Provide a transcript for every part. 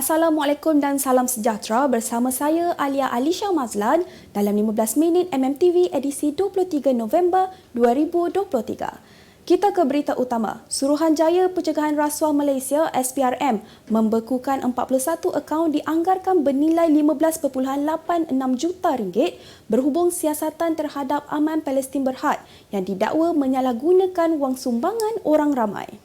Assalamualaikum dan salam sejahtera, bersama saya Alia Alisha Mazlan dalam 15 minit MMTV edisi 23 November 2023. Kita ke berita utama. Suruhanjaya Pencegahan Rasuah Malaysia SPRM membekukan 41 akaun dianggarkan bernilai 15.86 juta ringgit berhubung siasatan terhadap Aman Palestin Berhad yang didakwa menyalahgunakan wang sumbangan orang ramai.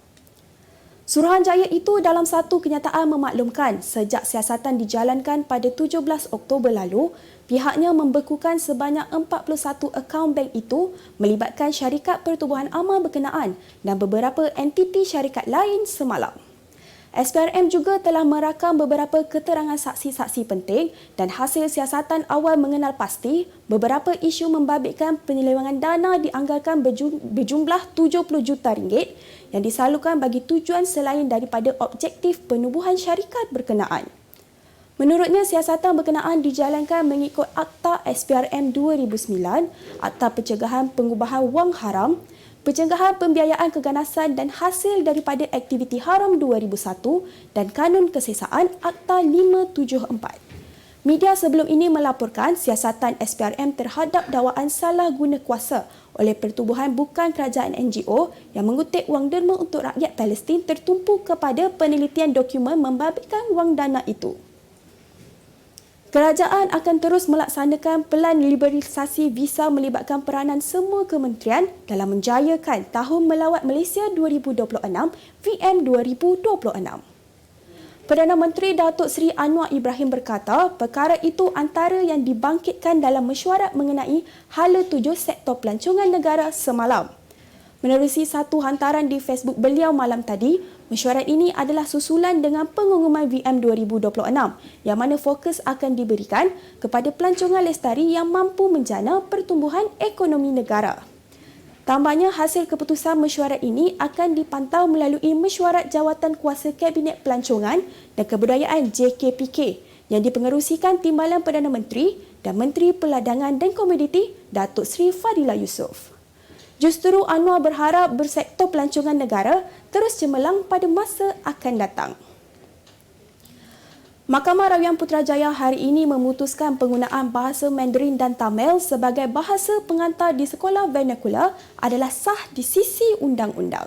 Suruhanjaya itu dalam satu kenyataan memaklumkan sejak siasatan dijalankan pada 17 Oktober lalu, pihaknya membekukan sebanyak 41 akaun bank itu melibatkan syarikat pertubuhan amal berkenaan dan beberapa entiti syarikat lain semalam. SPRM juga telah merakam beberapa keterangan saksi-saksi penting dan hasil siasatan awal mengenal pasti beberapa isu membabitkan penyelewengan dana dianggarkan berjumlah 70 juta ringgit yang disalurkan bagi tujuan selain daripada objektif penubuhan syarikat berkenaan. Menurutnya, siasatan berkenaan dijalankan mengikut Akta SPRM 2009, Akta Pencegahan Pengubahan Wang Haram, Pencegahan Pembiayaan Keganasan dan Hasil daripada Aktiviti Haram 2001 dan Kanun Kesesaan Akta 574. Media sebelum ini melaporkan siasatan SPRM terhadap dakwaan salah guna kuasa oleh pertubuhan bukan kerajaan NGO yang mengutip wang derma untuk rakyat Palestin tertumpu kepada penelitian dokumen membabitkan wang dana itu. Kerajaan akan terus melaksanakan pelan liberalisasi visa melibatkan peranan semua kementerian dalam menjayakan Tahun Melawat Malaysia 2026 VM 2026. Perdana Menteri Datuk Seri Anwar Ibrahim berkata, perkara itu antara yang dibangkitkan dalam mesyuarat mengenai Hala 7 Sektor Pelancongan Negara semalam. Menerusi satu hantaran di Facebook beliau malam tadi, mesyuarat ini adalah susulan dengan pengumuman VM 2026 yang mana fokus akan diberikan kepada pelancongan lestari yang mampu menjana pertumbuhan ekonomi negara. Tambahnya, hasil keputusan mesyuarat ini akan dipantau melalui Mesyuarat Jawatan Kuasa Kabinet Pelancongan dan Kebudayaan JKPK yang dipengerusikan Timbalan Perdana Menteri dan Menteri Perdagangan dan Komoditi Datuk Seri Fadila Yusof. Justru Anwar berharap bersektor pelancongan negara terus cemerlang pada masa akan datang. Mahkamah Rawian Putrajaya hari ini memutuskan penggunaan bahasa Mandarin dan Tamil sebagai bahasa pengantar di sekolah vernakular adalah sah di sisi undang-undang.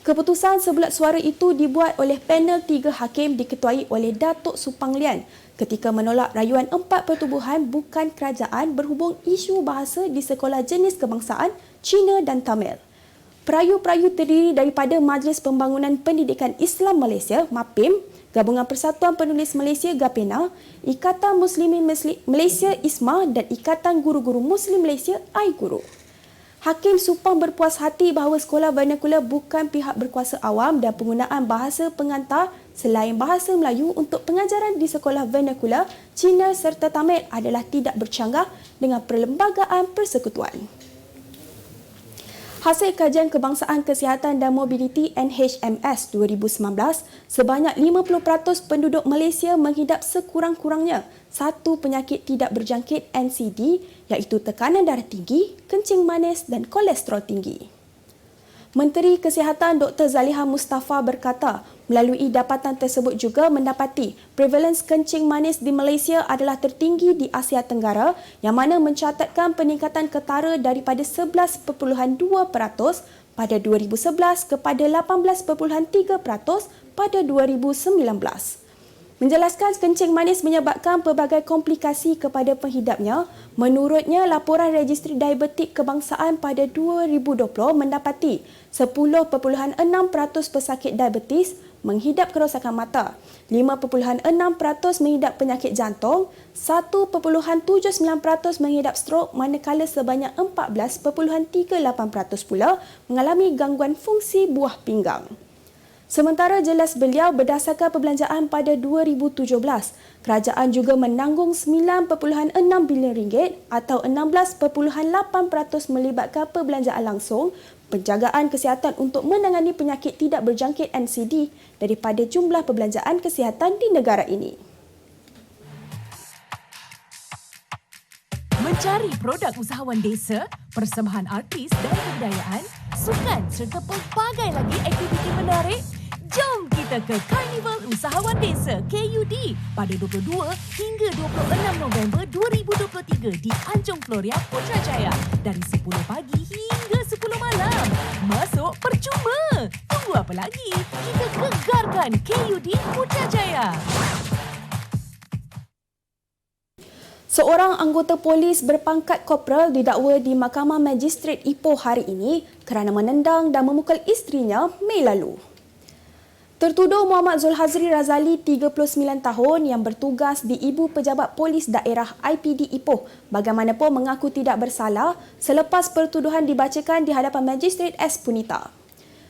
Keputusan sebulat suara itu dibuat oleh panel 3 hakim diketuai oleh Datuk Supang Lian ketika menolak rayuan 4 pertubuhan bukan kerajaan berhubung isu bahasa di sekolah jenis kebangsaan Cina dan Tamil. Perayu-perayu terdiri daripada Majlis Pembangunan Pendidikan Islam Malaysia (MAPIM), Gabungan Persatuan Penulis Malaysia (GAPENA), Ikatan Muslimin Malaysia (ISMA) dan Ikatan Guru-Guru Muslim Malaysia (AIGURU). Hakim Supang berpuas hati bahawa sekolah vernakular bukan pihak berkuasa awam dan penggunaan bahasa pengantar selain bahasa Melayu untuk pengajaran di sekolah vernakular Cina serta Tamil adalah tidak bercanggah dengan Perlembagaan Persekutuan. Hasil kajian Kebangsaan Kesihatan dan Mobiliti NHMS 2019, sebanyak 50% penduduk Malaysia menghidap sekurang-kurangnya satu penyakit tidak berjangkit NCD iaitu tekanan darah tinggi, kencing manis dan kolesterol tinggi. Menteri Kesihatan Dr. Zaliha Mustafa berkata, melalui dapatan tersebut juga mendapati prevalence kencing manis di Malaysia adalah tertinggi di Asia Tenggara yang mana mencatatkan peningkatan ketara daripada 11.2% pada 2011 kepada 18.3% pada 2019. Menjelaskan kencing manis menyebabkan pelbagai komplikasi kepada penghidapnya, menurutnya laporan Registri Diabetik Kebangsaan pada 2020 mendapati 10.6% pesakit diabetes menghidap kerosakan mata, 5.6% menghidap penyakit jantung, 1.79% menghidap strok manakala sebanyak 14.38% pula mengalami gangguan fungsi buah pinggang. Sementara jelas beliau berdasarkan perbelanjaan pada 2017, kerajaan juga menanggung 9.6 bilion ringgit atau 16.8% melibatkan perbelanjaan langsung penjagaan kesihatan untuk menangani penyakit tidak berjangkit NCD daripada jumlah perbelanjaan kesihatan di negara ini. Mencari produk usahawan desa, persembahan artis dan kebudayaan, sukan serta pelbagai lagi aktiviti menarik? Jom kita kita ke Karnival Usahawan Desa KUD pada 22 hingga 26 November 2023 di Anjung Floria, Putrajaya dari 10 pagi hingga 10 malam. Masuk percuma. Tunggu apa lagi? Kita gegarkan KUD Putrajaya. Seorang anggota polis berpangkat korporal didakwa di Mahkamah Magistrate Ipoh hari ini kerana menendang dan memukul isterinya Mei lalu. Tertuduh Muhammad Zulhazri Razali, 39 tahun yang bertugas di Ibu Pejabat Polis Daerah IPD Ipoh, bagaimanapun mengaku tidak bersalah selepas pertuduhan dibacakan di hadapan Magistrate S. Punita.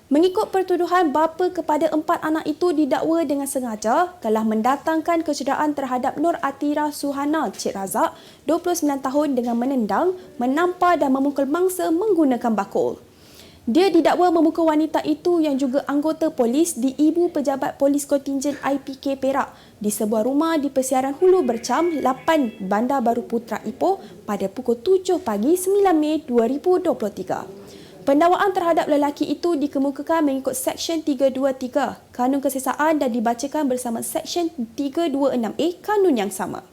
Mengikut pertuduhan, bapa kepada 4 anak itu didakwa dengan sengaja telah mendatangkan kecederaan terhadap Nur Atira Suhana Cik Razak, 29 tahun dengan menendang, menampar dan memukul mangsa menggunakan bakul. Dia didakwa memukul wanita itu yang juga anggota polis di Ibu Pejabat Polis Kontingen IPK Perak di sebuah rumah di Persiaran Hulu Bercam 8 Bandar Baru Putra Ipoh pada pukul 7 pagi 9 Mei 2023. Pendakwaan terhadap lelaki itu dikemukakan mengikut Seksyen 323 Kanun Kesesaan dan dibacakan bersama Seksyen 326A Kanun yang sama.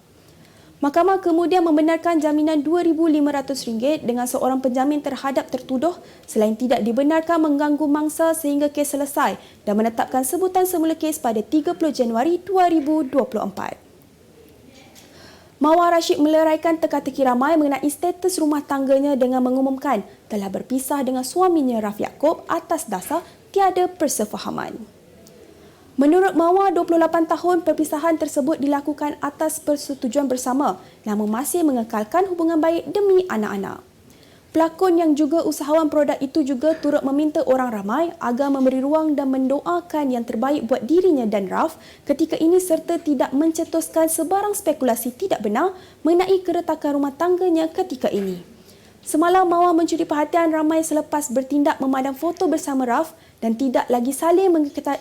Mahkamah kemudian membenarkan jaminan RM2,500 dengan seorang penjamin terhadap tertuduh selain tidak dibenarkan mengganggu mangsa sehingga kes selesai dan menetapkan sebutan semula kes pada 30 Januari 2024. Mawar Rashid meleraikan teka-teki ramai mengenai status rumah tangganya dengan mengumumkan telah berpisah dengan suaminya Raf Yaakob atas dasar tiada persefahaman. Menurut Mawar, 28 tahun perpisahan tersebut dilakukan atas persetujuan bersama namun masih mengekalkan hubungan baik demi anak-anak. Pelakon yang juga usahawan produk itu juga turut meminta orang ramai agar memberi ruang dan mendoakan yang terbaik buat dirinya dan Raf ketika ini serta tidak mencetuskan sebarang spekulasi tidak benar mengenai keretakan rumah tangganya ketika ini. Semalam Mawar mencuri perhatian ramai selepas bertindak memadam foto bersama Raf dan tidak lagi saling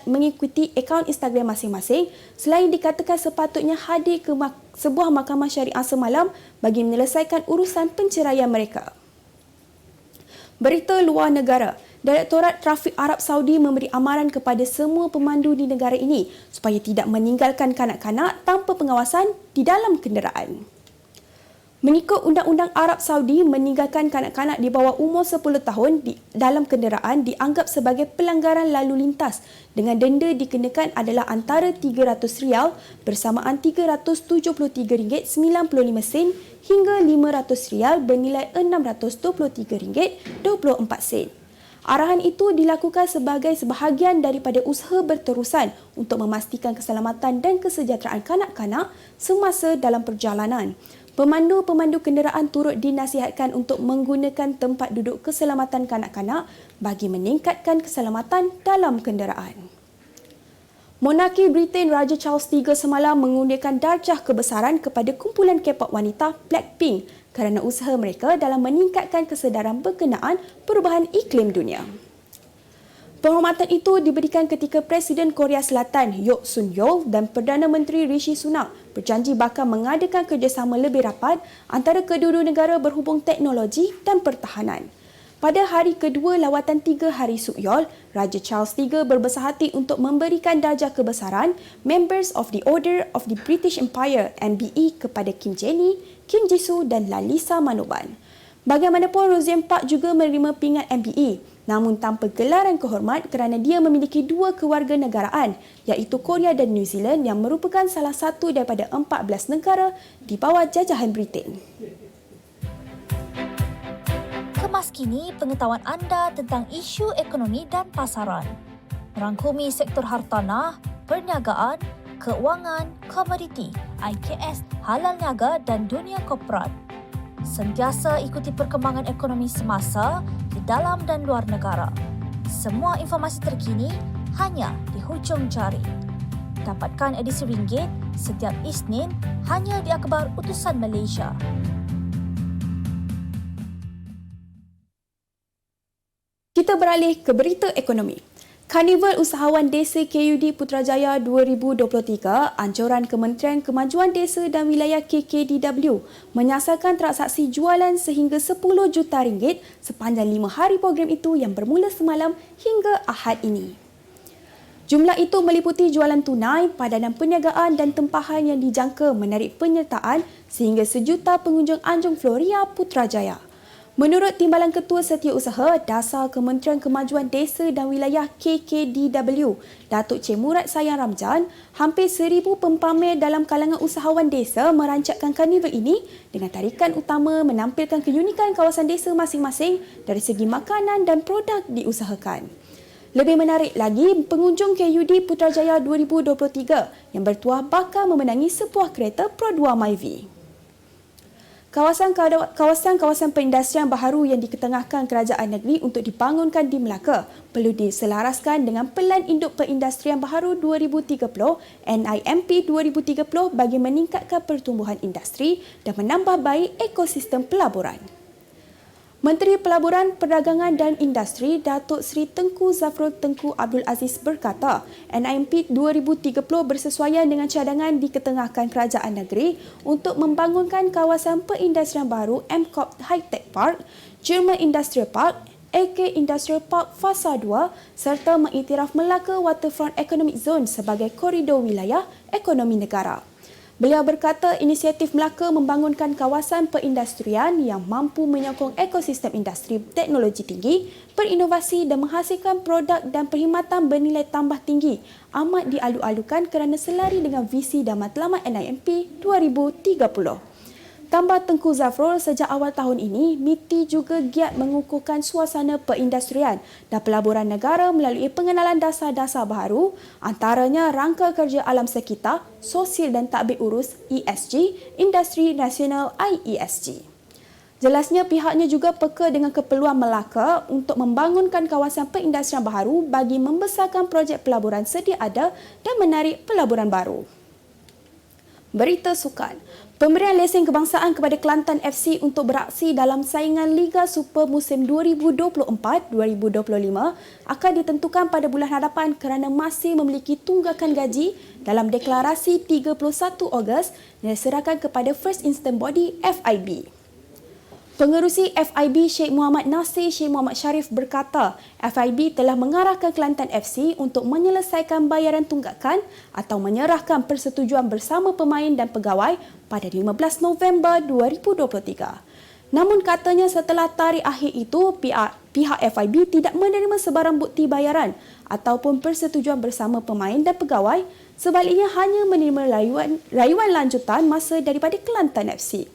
mengikuti akaun Instagram masing-masing selain dikatakan sepatutnya hadir ke sebuah mahkamah syariah semalam bagi menyelesaikan urusan penceraian mereka. Berita luar negara, Direktorat Trafik Arab Saudi memberi amaran kepada semua pemandu di negara ini supaya tidak meninggalkan kanak-kanak tanpa pengawasan di dalam kenderaan. Mengikut Undang-Undang Arab Saudi, meninggalkan kanak-kanak di bawah umur 10 tahun di dalam kenderaan dianggap sebagai pelanggaran lalu lintas dengan denda dikenakan adalah antara RM300 bersamaan RM373.95 hingga RM500 bernilai RM623.24. Arahan itu dilakukan sebagai sebahagian daripada usaha berterusan untuk memastikan keselamatan dan kesejahteraan kanak-kanak semasa dalam perjalanan. Pemandu-pemandu kenderaan turut dinasihatkan untuk menggunakan tempat duduk keselamatan kanak-kanak bagi meningkatkan keselamatan dalam kenderaan. Monarki Britain Raja Charles III semalam mengundikan darjah kebesaran kepada kumpulan K-pop wanita Blackpink kerana usaha mereka dalam meningkatkan kesedaran berkenaan perubahan iklim dunia. Penghormatan itu diberikan ketika Presiden Korea Selatan Yoon Suk Yeol dan Perdana Menteri Rishi Sunak berjanji bakal mengadakan kerjasama lebih rapat antara kedua-dua negara berhubung teknologi dan pertahanan. Pada hari kedua lawatan 3 hari Suk Yeol, Raja Charles III berbesar hati untuk memberikan darjah kebesaran Members of the Order of the British Empire MBE kepada Kim Jenny, Kim Jisoo dan Lalisa Manoban. Bagaimanapun, Roseanne Park juga menerima pingat MBE, namun tanpa gelaran kehormat kerana dia memiliki 2 kewarganegaraan iaitu Korea dan New Zealand yang merupakan salah satu daripada 14 negara di bawah jajahan Britain. Kemas kini pengetahuan anda tentang isu ekonomi dan pasaran. Merangkumi sektor hartanah, perniagaan, keuangan, komoditi, IKS, halal niaga dan dunia korporat. Sentiasa ikuti perkembangan ekonomi semasa di dalam dan luar negara. Semua informasi terkini hanya di hujung jari. Dapatkan edisi ringgit setiap Isnin hanya di Akhbar Utusan Malaysia. Kita beralih ke berita ekonomi. Karnival Usahawan Desa KUD Putrajaya 2023, anjuran Kementerian Kemajuan Desa dan Wilayah KKDW menyasarkan transaksi jualan sehingga RM10 juta sepanjang 5 hari program itu yang bermula semalam hingga Ahad ini. Jumlah itu meliputi jualan tunai, padanan perniagaan dan tempahan yang dijangka menarik penyertaan sehingga 1 juta pengunjung Anjung Floria Putrajaya. Menurut Timbalan Ketua Setiausaha Dasar Kementerian Kemajuan Desa dan Wilayah KKDW, Datuk Cik Murad Sayang Ramjan, hampir 1,000 pempamer dalam kalangan usahawan desa merancangkan karnival ini dengan tarikan utama menampilkan keunikan kawasan desa masing-masing dari segi makanan dan produk diusahakan. Lebih menarik lagi, pengunjung KUD Putrajaya 2023 yang bertuah bakal memenangi sebuah kereta Pro 2 Myvi. Kawasan-kawasan perindustrian baharu yang diketengahkan kerajaan negeri untuk dibangunkan di Melaka perlu diselaraskan dengan Pelan Induk Perindustrian Baharu 2030 NIMP 2030 bagi meningkatkan pertumbuhan industri dan menambah baik ekosistem pelaburan. Menteri Pelaburan, Perdagangan dan Industri Datuk Seri Tengku Zafrul Tengku Abdul Aziz berkata, NIMP 2030 bersesuaian dengan cadangan diketengahkan kerajaan negeri untuk membangunkan kawasan perindustrian baru MCOP High Tech Park, German Industrial Park, AK Industrial Park Fasa 2 serta mengiktiraf Melaka Waterfront Economic Zone sebagai koridor wilayah ekonomi negara. Beliau berkata inisiatif Melaka membangunkan kawasan perindustrian yang mampu menyokong ekosistem industri teknologi tinggi, berinovasi dan menghasilkan produk dan perkhidmatan bernilai tambah tinggi amat dialu-alukan kerana selari dengan visi dan matlamat NIMP 2030. Tambah Tengku Zafrul, sejak awal tahun ini, MITI juga giat mengukuhkan suasana perindustrian dan pelaburan negara melalui pengenalan dasar-dasar baharu, antaranya Rangka Kerja Alam Sekitar, Sosial dan Tadbir Urus ESG, Industri Nasional IESG. Jelasnya pihaknya juga peka dengan keperluan Melaka untuk membangunkan kawasan perindustrian baharu bagi membesarkan projek pelaburan sedia ada dan menarik pelaburan baru. Berita sukan. Pemberian lesen kebangsaan kepada Kelantan FC untuk beraksi dalam saingan Liga Super musim 2024-2025 akan ditentukan pada bulan hadapan kerana masih memiliki tunggakan gaji dalam deklarasi 31 Ogos yang diserahkan kepada First Instant Body FIB. Pengerusi FIB Sheikh Muhammad Nasir Sheikh Muhammad Sharif berkata, FIB telah mengarahkan Kelantan FC untuk menyelesaikan bayaran tunggakan atau menyerahkan persetujuan bersama pemain dan pegawai pada 15 November 2023. Namun katanya setelah tarikh akhir itu, pihak FIB tidak menerima sebarang bukti bayaran ataupun persetujuan bersama pemain dan pegawai, sebaliknya hanya menerima rayuan lanjutan masa daripada Kelantan FC.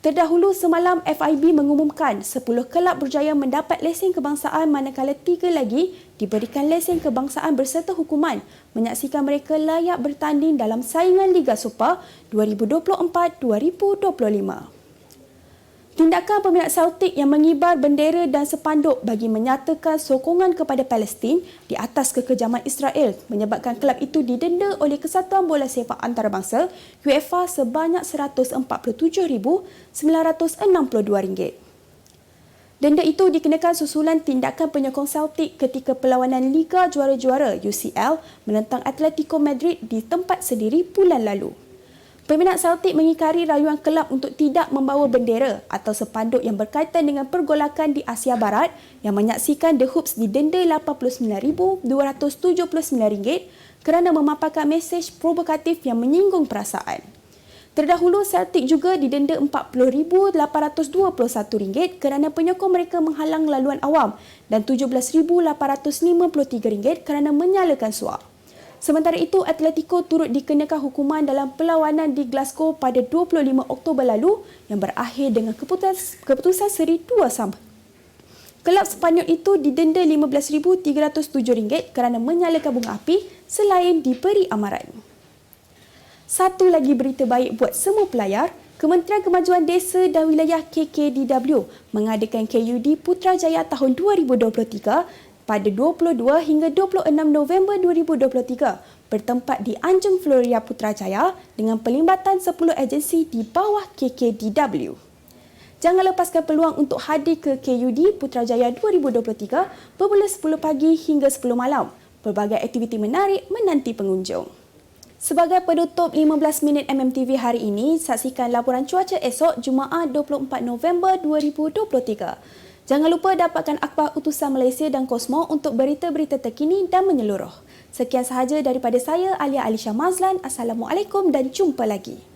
Terdahulu semalam FIB mengumumkan 10 kelab berjaya mendapat lesen kebangsaan manakala 3 lagi diberikan lesen kebangsaan berserta hukuman menyaksikan mereka layak bertanding dalam saingan Liga Super 2024-2025. Tindakan peminat Celtic yang mengibar bendera dan sepanduk bagi menyatakan sokongan kepada Palestin di atas kekejaman Israel menyebabkan kelab itu didenda oleh Kesatuan Bola Sepak Antarabangsa UEFA sebanyak RM147,962. Denda itu dikenakan susulan tindakan penyokong Celtic ketika perlawanan Liga Juara-Juara UCL menentang Atletico Madrid di tempat sendiri bulan lalu. Peminat Celtic mengingkari rayuan kelab untuk tidak membawa bendera atau sepanduk yang berkaitan dengan pergolakan di Asia Barat yang menyaksikan The Hoops didenda RM89,279 kerana memaparkan mesej provokatif yang menyinggung perasaan. Terdahulu, Celtic juga didenda RM40,821 kerana penyokong mereka menghalang laluan awam dan RM17,853 kerana menyalakan suar. Sementara itu, Atletico turut dikenakan hukuman dalam perlawanan di Glasgow pada 25 Oktober lalu yang berakhir dengan keputusan seri 2-2. Kelab Sepanyol itu didenda RM15,307 kerana menyalakan bunga api selain diberi amaran. Satu lagi berita baik buat semua pelayar, Kementerian Kemajuan Desa dan Wilayah KKDW mengadakan KUD Putrajaya tahun 2023 pada 22 hingga 26 November 2023 bertempat di Anjung Floria Putrajaya dengan pelibatan 10 agensi di bawah KKDW. Jangan lepaskan peluang untuk hadir ke KUD Putrajaya 2023 bermula 10 pagi hingga 10 malam. Pelbagai aktiviti menarik menanti pengunjung. Sebagai penutup 15 minit MMTV hari ini, saksikan laporan cuaca esok Jumaat 24 November 2023. Jangan lupa dapatkan akhbar utusan Malaysia dan Kosmo untuk berita-berita terkini dan menyeluruh. Sekian sahaja daripada saya, Alia Alisha Mazlan. Assalamualaikum dan jumpa lagi.